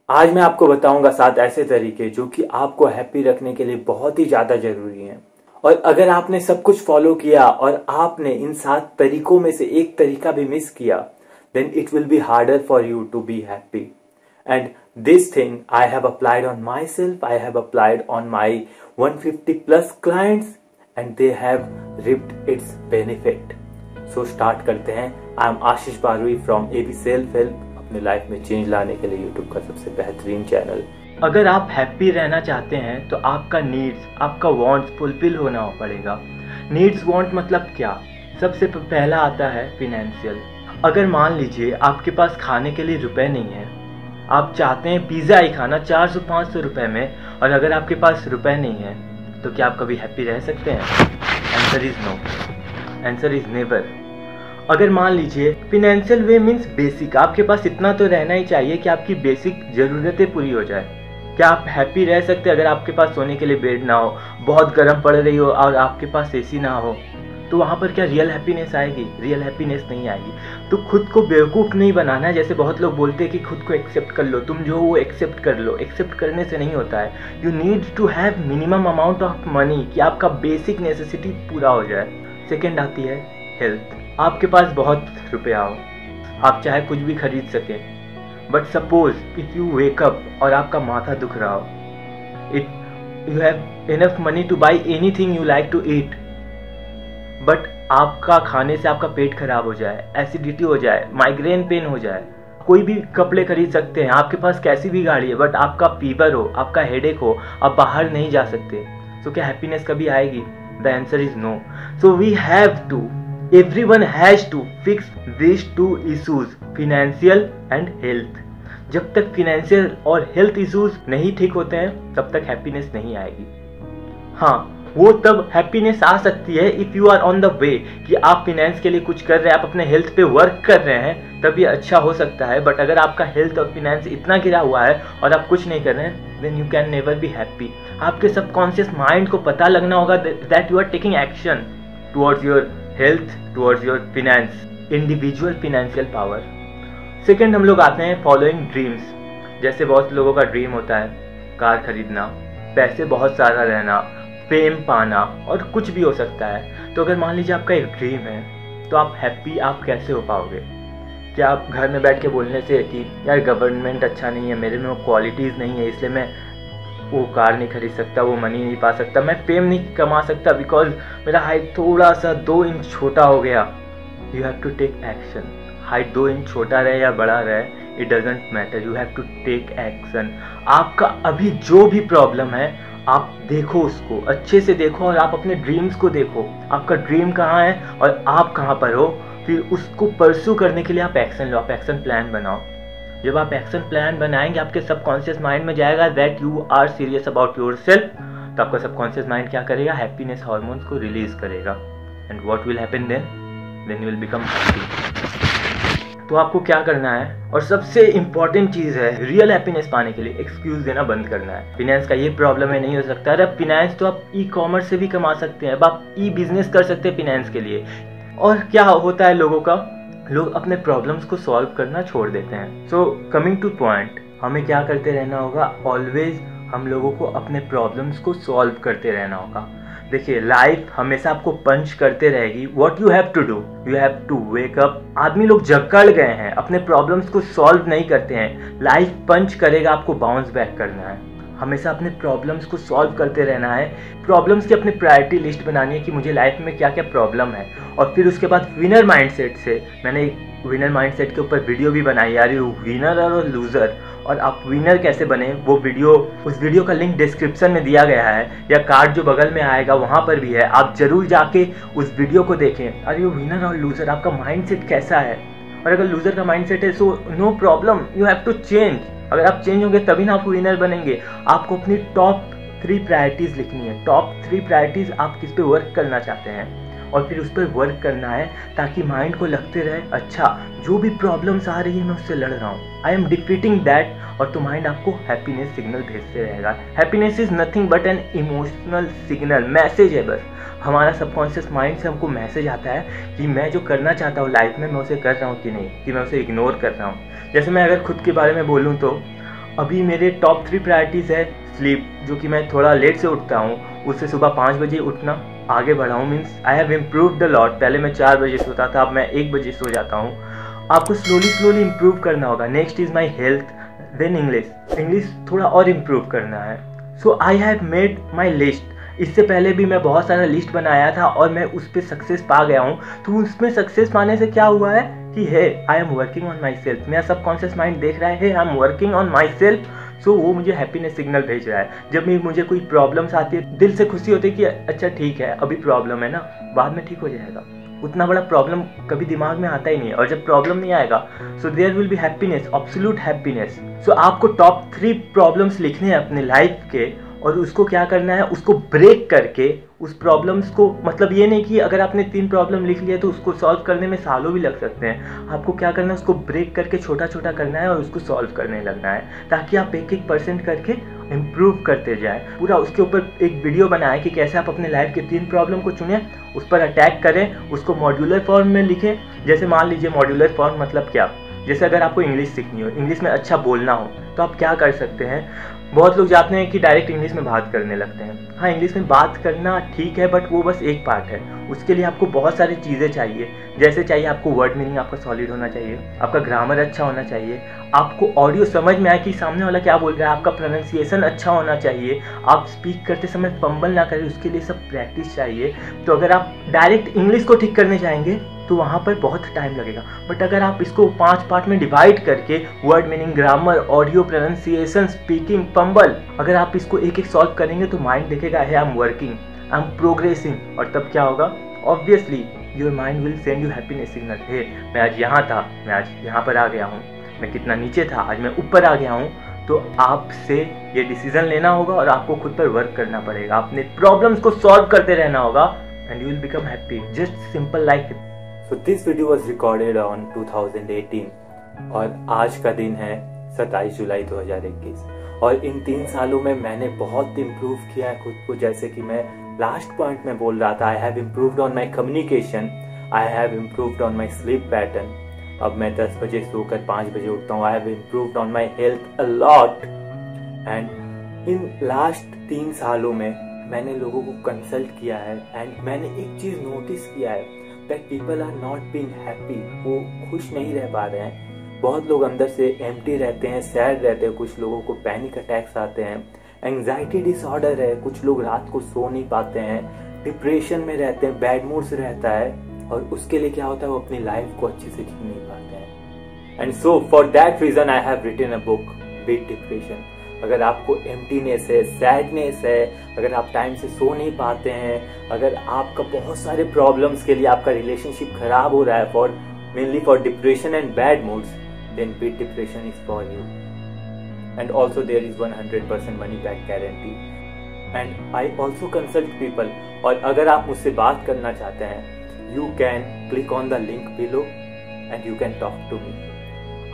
आज मैं आपको बताऊंगा 7 ऐसे तरीके जो कि आपको हैप्पी रखने के लिए बहुत ही ज़्यादा ज़रूरी हैं। और अगर आपने सब कुछ फॉलो किया और आपने इन 7 तरीकों में से एक तरीका भी मिस किया, then it will be harder for you to be happy. And this thing I have applied on myself, I have applied on my 150 plus clients and they have reaped its benefit. So start करते हैं। I am Ashish Barui from AB Self Help, अपने life में change लाने के लिए YouTube का सबसे बेहतरीन चैनल। अगर आप हैप्पी रहना चाहते हैं तो आपका नीड्स, आपका वांट्स फुलफिल होना पड़ेगा। नीड्स वांट मतलब क्या? सबसे पहला आता है फिनेंशियल। अगर मान लीजिए आपके पास खाने के लिए रुपए नहीं है, आप चाहते हैं पिज़्ज़ा ही खाना 400-500 रुपए में, और अगर आपके पास रुपए नहीं है तो क्या आप कभी हैप्पी रह सकते हैं? Answer is no, answer is never. अगर मान लीजिए फिनेंशियल वे मीन्स बेसिक, आपके पास इतना तो रहना ही चाहिए कि आपकी बेसिक ज़रूरतें पूरी हो जाए। क्या आप हैप्पी रह सकते हैं अगर आपके पास सोने के लिए बेड ना हो, बहुत गर्म पड़ रही हो और आपके पास एसी ना हो? तो वहाँ पर क्या रियल हैप्पीनेस आएगी? रियल हैप्पीनेस नहीं आएगी। तो खुद को बेवकूफ़ नहीं बनाना है। जैसे बहुत लोग बोलते हैं कि खुद को एक्सेप्ट कर लो, तुम जो वो एक्सेप्ट कर लो। एक्सेप्ट करने से नहीं होता है। You need to have minimum amount of money कि आपका बेसिक नेसेसिटी पूरा हो जाए। सेकेंड आती है हेल्थ। आपके पास बहुत रुपया हो, आप चाहे कुछ भी खरीद सकें, but suppose if you wake up और आपका माथा दुख रहा हो, if you have enough money to buy anything you like to eat, but आपका खाने से आपका पेट खराब हो जाए, एसिडिटी हो जाए, माइग्रेन पेन हो जाए, कोई भी कपड़े खरीद सकते हैं, आपके पास कैसी भी गाड़ी है, बट आपका फीवर हो, आपका हेडेक हो, आप बाहर नहीं जा सकते, तो क्या हैप्पीनेस कभी आएगी? The answer is no. So we have to, everyone has to fix these two issues, financial and health. जब तक फिनेंशियल और हेल्थ इश्यूज नहीं ठीक होते हैं तब तक हैप्पीनेस नहीं आएगी। हाँ, वो तब हैप्पीनेस आ सकती है if you are on the way, कि आप फिनेंस के लिए कुछ कर रहे हैं, आप अपने हेल्थ पे वर्क कर रहे हैं, तब ये अच्छा हो सकता है। बट अगर आपका हेल्थ और फिनेंस इतना गिरा हुआ है और आप कुछ नहीं कर रहे हैं, then you can never be happy. आपके सबकॉन्शियस माइंड को पता लगना होगा that you are taking action towards your health, towards your finance, individual financial power. Second हम लोग आते हैं फॉलोइंग ड्रीम्स। जैसे बहुत लोगों का ड्रीम होता है कार खरीदना, पैसे बहुत सारा रहना, फेम पाना, और कुछ भी हो सकता है। तो अगर मान लीजिए आपका एक ड्रीम है तो आप हैप्पी आप कैसे हो पाओगे? क्या आप घर में बैठ के बोलने से कि यार गवर्नमेंट अच्छा नहीं है, मेरे में वो क्वालिटीज़ नहीं है, इसलिए मैं वो कार नहीं खरीद सकता, वो मनी नहीं पा सकता, मैं फेम नहीं कमा सकता बिकॉज मेरा हाइट थोड़ा सा 2 इंच छोटा हो गया? You have to take action. Height 2 inch छोटा रहे या बड़ा रहे, it doesn't matter, you have to take action. आपका अभी जो भी प्रॉब्लम है आप देखो, उसको अच्छे से देखो और आप अपने ड्रीम्स को देखो। आपका ड्रीम कहाँ है और आप कहाँ पर हो, फिर उसको परस्यू करने के लिए आप एक्शन लो, आप एक्शन प्लान बनाओ। जब आप एक्शन प्लान बनाएंगे आपके सबकॉन्शियस माइंड में जाएगा that you are serious about yourself, तो आपका सबकॉन्शियस माइंड क्या करेगा? हैप्पीनेस हार्मोन्स को रिलीज करेगा। And what will happen then you will become happy. तो आपको क्या करना है, और सबसे इंपॉर्टेंट चीज़ है रियल हैप्पीनेस पाने के लिए एक्सक्यूज देना बंद करना है। फिनेंस का ये प्रॉब्लम है, नहीं हो सकता। अरे फिनेंस तो आप ई कॉमर्स से भी कमा सकते हैं, अब आप ई बिजनेस कर सकते हैं फिनेंस के लिए। और क्या होता है लोगों का, लोग अपने प्रॉब्लम्स को सॉल्व करना छोड़ देते हैं। सो कमिंग टू पॉइंट, हमें क्या करते रहना होगा? ऑलवेज हम लोगों को अपने प्रॉब्लम्स को सॉल्व करते रहना होगा। देखिए लाइफ हमेशा आपको पंच करते रहेगी। What you have to do, you have to wake up. आदमी लोग जकड़ गए हैं, अपने प्रॉब्लम्स को सॉल्व नहीं करते हैं। लाइफ पंच करेगा, आपको बाउंस बैक करना है। हमेशा अपने प्रॉब्लम्स को सॉल्व करते रहना है। प्रॉब्लम्स की अपनी प्रायोरिटी लिस्ट बनानी है कि मुझे लाइफ में क्या क्या प्रॉब्लम है, और फिर उसके बाद विनर माइंडसेट से, मैंने एक विनर माइंडसेट के ऊपर वीडियो भी बनाई यार, विनर और लूज़र, और आप विनर कैसे बने वो वीडियो, उस वीडियो का लिंक डिस्क्रिप्शन में दिया गया है, या कार्ड जो बगल में आएगा वहाँ पर भी है। आप जरूर जाके उस वीडियो को देखें। अरे विनर और लूज़र, आपका माइंडसेट कैसा है? और अगर लूज़र का माइंडसेट है so no problem, you have to change. अगर आप चेंज होंगे तभी ना आप विनर बनेंगे। आपको अपनी टॉप 3 प्रायोरिटीज़ लिखनी है। टॉप 3 प्रायोरिटीज़ आप किस पे वर्क करना चाहते हैं, और फिर उस पर वर्क करना है ताकि माइंड को लगते रहे अच्छा जो भी प्रॉब्लम्स आ रही है मैं उससे लड़ रहा हूँ, आई एम डिफीटिंग दैट, और तो माइंड आपको हैप्पीनेस सिग्नल भेजते रहेगा। Happiness is nothing but an emotional signal, message है बस। हमारा सबकॉन्शियस माइंड से हमको मैसेज आता है कि मैं जो करना चाहता हूँ लाइफ में मैं उसे कर रहा हूँ कि नहीं, कि मैं उसे इग्नोर कर रहा हूँ। जैसे मैं अगर खुद के बारे में बोलूँ तो अभी मेरे टॉप 3 प्रायोरिटीज़ है स्लीप, जो कि मैं थोड़ा लेट से उठता हूँ, उससे सुबह 5 बजे उठना आगे बढ़ाऊँ। Means I have improved a lot. पहले मैं 4 बजे सोता था, अब मैं 1 बजे सो जाता हूँ। आपको स्लोली इम्प्रूव करना होगा। Next is my health, then English थोड़ा और इम्प्रूव करना है। So I have made my list. इससे पहले भी मैं बहुत सारा लिस्ट बनाया था और मैं उस पर सक्सेस पा गया हूँ। तो उसमें सक्सेस पाने से क्या हुआ है कि है I am working on my self. मेरा सबकॉन्शियस माइंड देख रहा है I am working on my self. So वो मुझे हैप्पीनेस सिग्नल भेज रहा है। जब भी मुझे कोई प्रॉब्लम्स आती है, दिल से खुशी होती है कि अच्छा ठीक है, अभी प्रॉब्लम है ना, बाद में ठीक हो जाएगा। उतना बड़ा प्रॉब्लम कभी दिमाग में आता ही नहीं है, और जब प्रॉब्लम नहीं आएगा so there will be happiness, absolute happiness. So आपको टॉप 3 प्रॉब्लम्स लिखने हैं अपने लाइफ के, और उसको क्या करना है, उसको ब्रेक करके उस प्रॉब्लम्स को, मतलब ये नहीं कि अगर आपने 3 प्रॉब्लम लिख लिया तो उसको सॉल्व करने में सालों भी लग सकते हैं। आपको क्या करना है, उसको ब्रेक करके छोटा छोटा करना है और उसको सॉल्व करने लगना है, ताकि आप 1-1% करके इम्प्रूव करते जाएं। पूरा उसके ऊपर एक वीडियो बनाया कि कैसे आप अपने लाइफ के 3 प्रॉब्लम को चुनें, उस पर अटैक करें, उसको मॉड्यूलर फॉर्म में लिखें। जैसे मान लीजिए मॉड्यूलर फॉर्म मतलब क्या, जैसे अगर आपको इंग्लिश सीखनी हो, इंग्लिश में अच्छा बोलना हो, तो आप क्या कर सकते हैं। बहुत लोग जाते हैं कि डायरेक्ट इंग्लिश में बात करने लगते हैं। हाँ, इंग्लिश में बात करना ठीक है, बट वो बस एक पार्ट है। उसके लिए आपको बहुत सारी चीज़ें चाहिए। जैसे चाहिए आपको वर्ड मीनिंग आपका सॉलिड होना चाहिए, आपका ग्रामर अच्छा होना चाहिए, आपको ऑडियो समझ में आए कि सामने वाला क्या बोल रहा है, आपका प्रोनाउंसिएशन अच्छा होना चाहिए, आप स्पीक करते समय फंबल ना करें, उसके लिए सब प्रैक्टिस चाहिए। तो अगर आप डायरेक्ट इंग्लिश को ठीक करने जाएंगे तो वहाँ पर बहुत टाइम लगेगा। बट अगर आप इसको 5 पार्ट में डिवाइड करके word meaning, grammar, audio, pronunciation, speaking, fumble, अगर आप इसको एक सोल्व करेंगे तो माइंड देखेगा है I am working, I am progressing. और तब क्या होगा, obviously your mind will send you happiness signal. है मैं आज यहाँ था, मैं आज यहाँ पर आ गया हूँ, मैं कितना नीचे था, आज मैं ऊपर आ गया हूँ। तो आपसे ये डिसीजन लेना होगा और आपको खुद पर वर्क करना पड़ेगा। अपने प्रॉब्लम्स को सॉल्व करते रहना होगा and you will become happy, just simple like it. So this video was recorded on 2018 और आज का दिन है 27 जुलाई 2021। और इन 3 सालों में मैंने बहुत इम्प्रूव किया है खुद को। जैसे कि मैं लास्ट पॉइंट में बोल रहा था, I have improved on my communication, I have improved on my sleep pattern. अब मैं 10 बजे सोकर 5 बजे उठता हूँ। I have improved on my health a lot. And in last 3 सालों में मैंने लोगों को कंसल्ट किया है एंड मैंने एक चीज नोटिस किया है that people are not being happy। वो खुश नहीं रह पा रहे हैं। बहुत लोग अंदर से एम्प्टी रहते हैं, सैड रहते हैं, कुछ लोगों को पैनिक अटैक्स आते हैं, एंजाइटी डिसऑर्डर है, कुछ लोग रात को सो नहीं पाते हैं, डिप्रेशन में रहते हैं, बैड मूड्स रहता है। और उसके लिए क्या होता है, वो अपनी लाइफ को अच्छे से जी नहीं पाते हैं। And so for that reason I have written a book, beat depression. अगर आपको एम्प्टीनेस है, सैडनेस है, अगर आप टाइम से सो नहीं पाते हैं, अगर आपका बहुत सारे प्रॉब्लम्स के लिए आपका रिलेशनशिप खराब हो रहा है, for mainly for depression and bad moods, then beat depression is for you. And also there is 100% money back guarantee. And I also consult people. और अगर आप मुझसे बात करना चाहते हैं, you can click on the link below and you can talk to me.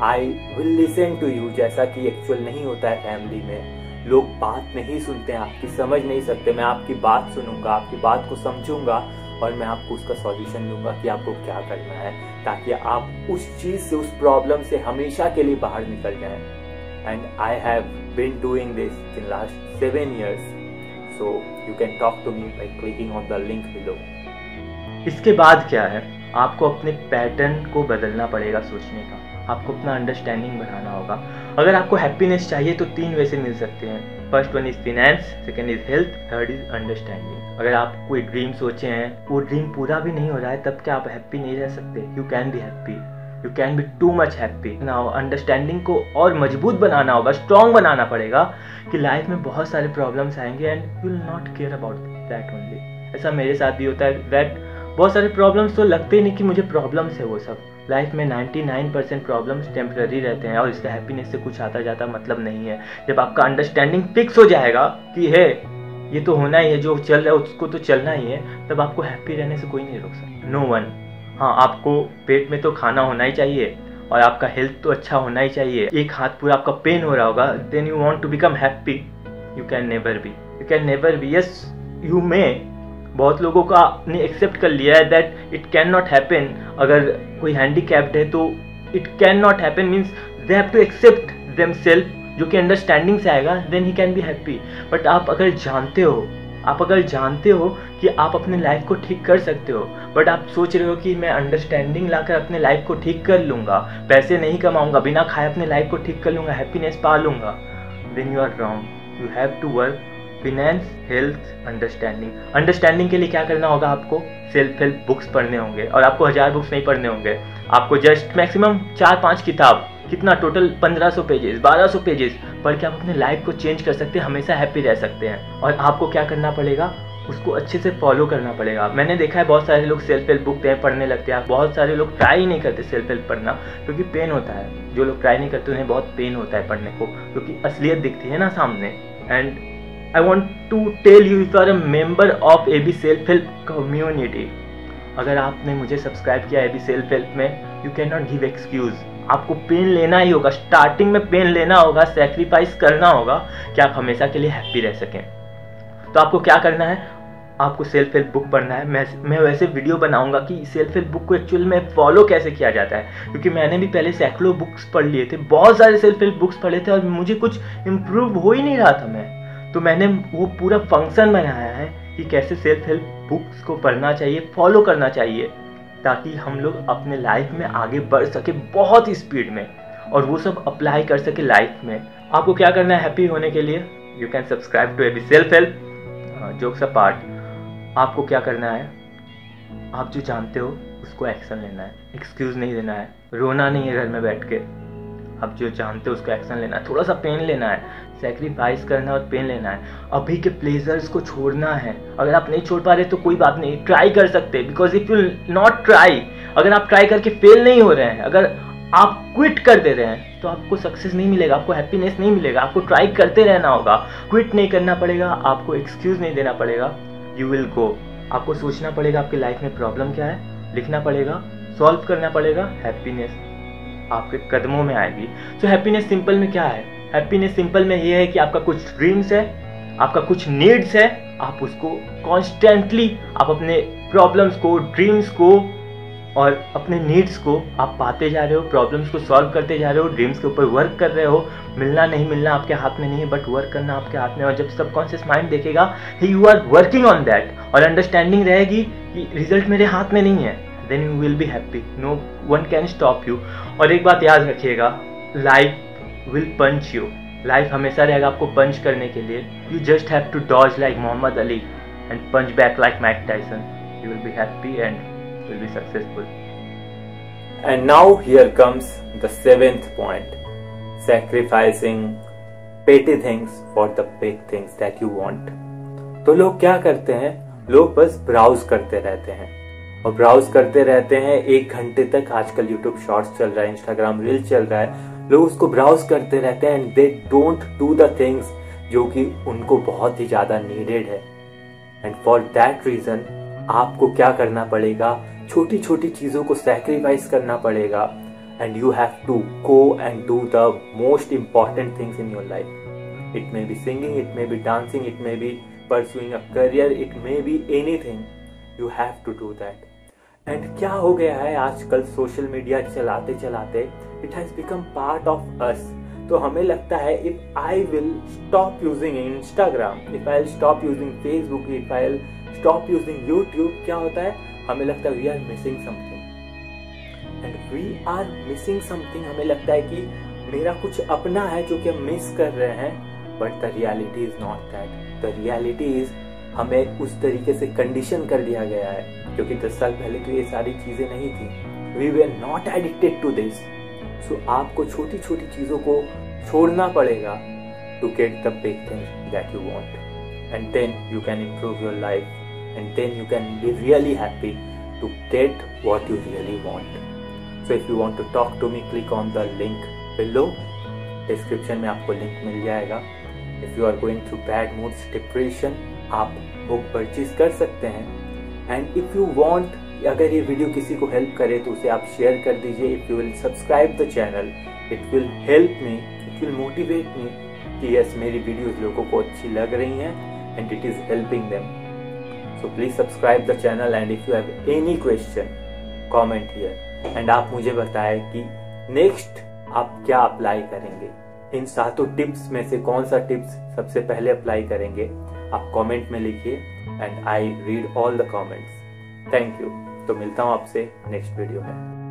I will listen to you. जैसा कि एक्चुअल नहीं होता है फैमिली में, लोग बात नहीं सुनते हैं, आपकी समझ नहीं सकते। मैं आपकी बात सुनूंगा, आपकी बात को समझूंगा और मैं आपको उसका सॉल्यूशन दूंगा कि आपको क्या करना है, ताकि आप उस चीज से, उस प्रॉब्लम से हमेशा के लिए बाहर निकल जाएं। And I have been doing this in last 7 years, so you can talk to me by clicking on the link below. इसके बाद क्या है, आपको अपने पैटर्न को बदलना पड़ेगा सोचने का। आपको अपना अंडरस्टैंडिंग बढ़ाना होगा। अगर आपको हैप्पीनेस चाहिए तो 3 वे से मिल सकते हैं। First one is finance, second is health, third is understanding. अगर आप कोई ड्रीम सोचे हैं, वो ड्रीम पूरा भी नहीं हो रहा है, तब क्या आप हैप्पी नहीं रह सकते? You can be happy, you can B too much happy. Now understanding को और मजबूत बनाना होगा, स्ट्रॉन्ग बनाना पड़ेगा कि लाइफ में बहुत सारे प्रॉब्लम्स आएंगे and you will not care about that only. ऐसा मेरे साथ भी होता है दैट बहुत सारे प्रॉब्लम्स तो लगते ही नहीं कि मुझे प्रॉब्लम्स है। वो सब लाइफ में 99% प्रॉब्लम्स टेम्पररी रहते हैं और इससे हैप्पीनेस से कुछ आता जाता मतलब नहीं है। जब आपका अंडरस्टैंडिंग फिक्स हो जाएगा कि है ये तो होना ही है, जो चल रहा है उसको तो चलना ही है, तब आपको हैप्पी रहने से कोई नहीं रोक सकता, नो वन। हाँ, आपको पेट में तो खाना होना ही चाहिए और आपका हेल्थ तो अच्छा होना ही चाहिए। एक हाथ पूरा आपका पेन हो रहा होगा, then you want to become happy, you can never be, you can never be. Yes you may, बहुत लोगों का ने एक्सेप्ट कर लिया है that it can not happen. अगर कोई हैंडीकैप्ड है तो it can not happen means they have to accept themselves जो कि अंडरस्टैंडिंग से आएगा, then he can be happy. But आप अगर जानते हो कि आप अपने लाइफ को ठीक कर सकते हो, बट आप सोच रहे हो कि मैं अंडरस्टैंडिंग लाकर अपने लाइफ को ठीक कर लूँगा, पैसे नहीं कमाऊँगा, बिना खाए अपने लाइफ को ठीक कर लूँगा, हैप्पीनेस पा लूँगा, then you are wrong. You have to work finance, health, understanding के लिए क्या करना होगा? आपको सेल्फ हेल्प बुक्स पढ़ने होंगे, और आपको 1000 बुक्स नहीं पढ़ने होंगे, आपको जस्ट मैक्सिमम 4-5 किताब, कितना टोटल 1500 पेजेस, 1200 पेजेस पढ़ के आप अपने लाइफ को चेंज कर सकते हैं, हमेशा हैप्पी रह सकते हैं। और आपको क्या करना पड़ेगा? उसको अच्छे से फॉलो करना पड़ेगा। मैंने देखा है बहुत सारे लोग सेल्फ हेल्प बुक पढ़ने लगते हैं, बहुत सारे लोग ट्राई ही नहीं करते सेल्फ हेल्प पढ़ना, क्योंकि पेन होता है। जो लोग ट्राई नहीं करते उन्हें बहुत पेन होता है पढ़ने को, क्योंकि असलियत दिखती है ना सामने। And I want to tell you, if you are a member of AB Self Help Community, अगर आपने मुझे सब्सक्राइब किया AB Self Help में, you cannot give excuse। आपको पेन लेना ही होगा, स्टार्टिंग में पेन लेना होगा, सेक्रीफाइस करना होगा कि आप हमेशा के लिए हैप्पी रह सकें। तो आपको क्या करना है? आपको सेल्फ हेल्प बुक पढ़ना है। मैं वैसे वीडियो बनाऊंगा कि सेल्फ हेल्प बुक को एक्चुअल में फॉलो कैसे किया जाता है, क्योंकि मैंने भी पहले सैकड़ों बुक्स पढ़ लिए थे, बहुत सारे सेल्फ हेल्प बुक्स पढ़े थे, और मुझे कुछ इम्प्रूव हो ही नहीं रहा था मैं। तो मैंने वो पूरा फंक्शन बनाया है कि कैसे सेल्फ हेल्प बुक्स को पढ़ना चाहिए, फॉलो करना चाहिए, ताकि हम लोग अपने लाइफ में आगे बढ़ सके बहुत ही स्पीड में, और वो सब अप्लाई कर सके लाइफ में। आपको क्या करना है हैप्पी होने के लिए? You can subscribe to AB self help. Jokes apart, आपको क्या करना है? आप जो जानते हो उसको एक्शन लेना है, एक्सक्यूज नहीं देना है, रोना नहीं है घर में बैठ के। आप जो जानते हो उसको एक्शन लेना है, थोड़ा सा पेन लेना है, सेक्रीफाइस करना और पेन लेना है। अभी के प्लेजर्स को छोड़ना है। अगर आप नहीं छोड़ पा रहे तो कोई बात नहीं, ट्राई कर सकते, because if you not try, अगर आप ट्राई करके फेल नहीं हो रहे हैं, अगर आप क्विट कर दे रहे हैं, तो आपको सक्सेस नहीं मिलेगा, आपको हैप्पीनेस नहीं मिलेगा। आपको ट्राई करते रहना होगा, क्विट नहीं करना पड़ेगा, आपको एक्सक्यूज नहीं देना पड़ेगा। You will go. आपको सोचना पड़ेगा आपकी लाइफ में प्रॉब्लम क्या है, लिखना पड़ेगा, सॉल्व करना पड़ेगा, हैप्पीनेस आपके कदमों में आएगी। तो हैप्पीनेस सिंपल में क्या है? हैप्पीनेस सिंपल में ये है कि आपका कुछ ड्रीम्स है, आपका कुछ नीड्स है, आप उसको कॉन्स्टेंटली, आप अपने प्रॉब्लम्स को, ड्रीम्स को और अपने नीड्स को आप पाते जा रहे हो, प्रॉब्लम्स को सॉल्व करते जा रहे हो, ड्रीम्स के ऊपर वर्क कर रहे हो। मिलना नहीं मिलना आपके हाथ में नहीं है, बट वर्क करना आपके हाथ में। और जब सबकॉन्शियस माइंड देखेगा you are working on that, और अंडरस्टैंडिंग रहेगी कि रिजल्ट मेरे हाथ में नहीं है, then you will be happy, no one can stop you। और एक बात याद रखिएगा, life will punch you, life हमेशा रहेगा आपको पंच करने के लिए। you just have to dodge like Mohammad Ali and punch back like Mike Tyson, you will be happy and will be successful। And now here comes the 7th point, sacrificing petty things for the big things that you want। तो लोग क्या करते हैं? लोग बस browse करते रहते हैं, और ब्राउज करते रहते हैं 1 घंटे तक। आजकल यूट्यूब शॉर्ट्स चल रहा है, इंस्टाग्राम रील चल रहा है, लोग उसको ब्राउज करते रहते हैं and they don't do the things जो कि उनको बहुत ही ज्यादा नीडेड है। एंड फॉर दैट रीजन आपको क्या करना पड़ेगा? छोटी छोटी चीजों को सैक्रिफाइस करना पड़ेगा, and you have to go and do the most important things in your life. It may be singing, it may be dancing, it may be pursuing a career, it may be anything, you have to do that. And क्या हो गया है आजकल social media चलाते चलाते, it has become part of us. तो हमें लगता है if I will stop using Instagram, if I will stop using Facebook, if I will stop using YouTube, क्या होता है? हमें लगता है we are missing something, and we are missing something. हमें लगता है कि मेरा कुछ अपना है जो कि हम मिस कर रहे हैं, but the reality is not that. The reality is हमें उस तरीके से कंडीशन कर दिया गया है, क्योंकि 10 साल पहले तो ये सारी चीजें नहीं थी। We were not addicted to this. So आपको छोटी छोटी चीजों को छोड़ना पड़ेगा to get the big thing that you want, and then you can improve your life, and then you can be really happy to get what you really want. So if you want to talk to me, click on the link below, description में आपको link मिल जाएगा। If you are going through bad moods, depression, आप book purchase कर सकते हैं। And if you want, अगर ये वीडियो किसी को हेल्प करे तो उसे आप शेयर कर दीजिए। If you will subscribe the channel, it will help me, it will motivate me कि यस मेरी वीडियोस लोगों को अच्छी लग रही हैं and it is helping them. So please subscribe the channel, and if you have any question comment here, and आप मुझे बताएं कि नेक्स्ट आप क्या अप्लाई करेंगे। इन 7 टिप्स में से कौन सा टिप्स सबसे पहले अप्लाई करेंगे, आप कमेंट में लिखिए and I read all the comments. Thank you. तो मिलता हूँ आपसे नेक्स्ट वीडियो में।